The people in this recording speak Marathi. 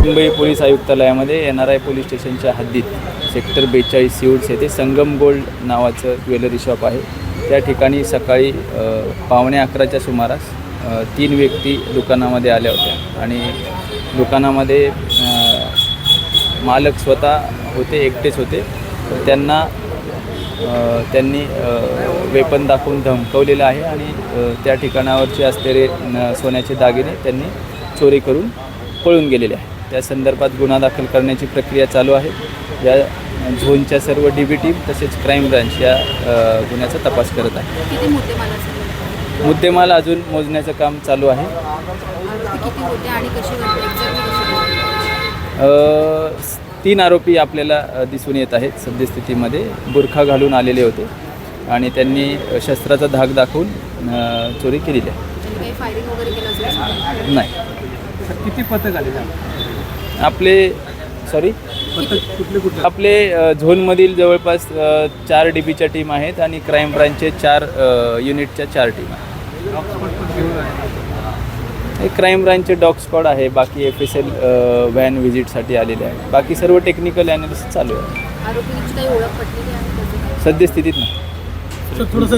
मुंबई पोलीस आयुक्तालयामध्ये NRI पोलीस स्टेशनच्या हद्दीत सेक्टर 42 सिवड्स येथे संगम गोल्ड नावाचं ज्वेलरी शॉप आहे. त्या ठिकाणी सकाळी 11:15च्या सुमारास 3 व्यक्ती दुकानामध्ये आल्या होत्या आणि दुकानामध्ये मालक स्वतः होते, एकटेच होते. त्यांनी वेपन दाखवून धमकावलेलं आहे आणि त्या ठिकाणावरचे असलेले सोन्याचे दागिने त्यांनी चोरी करून पळून गेलेले आहे. त्या संदर्भात गुन्हा दाखल करण्याची प्रक्रिया चालू आहे. या झोनच्या सर्व DB टीम तसेच क्राईम ब्रांच या गुन्ह्याचा तपास करत आहे. किती मुद्देमाल असेल? मुद्देमाल अजून मोजण्याचं काम चालू आहे. किती होते आणि कसे होते? 3 आरोपी आपल्याला दिसून येत आहेत. सद्यस्थितीमध्ये बुरखा घालून आलेले होते आणि त्यांनी शस्त्राचा धाक दाखवून चोरी केलेली आहे. काही फायरिंग वगैरे केलं असेल? नाही. किती पथक आले? आपले झोनमधील जवळपास 4 DBच्या टीम आहेत आणि क्राईम ब्रांचचे 4 युनिटच्या 4 टीम आहेत. क्राईम ब्रांचचे डॉग स्क्वॉड आहे. बाकी FSL व्हॅन व्हिजिटसाठी आलेले आहे. बाकी सर्व टेक्निकल ॲनालिसिस चालू आहे. आरोपींची काही ओळख पटलेली आहे? सद्यस्थितीत नाही. थोडंसं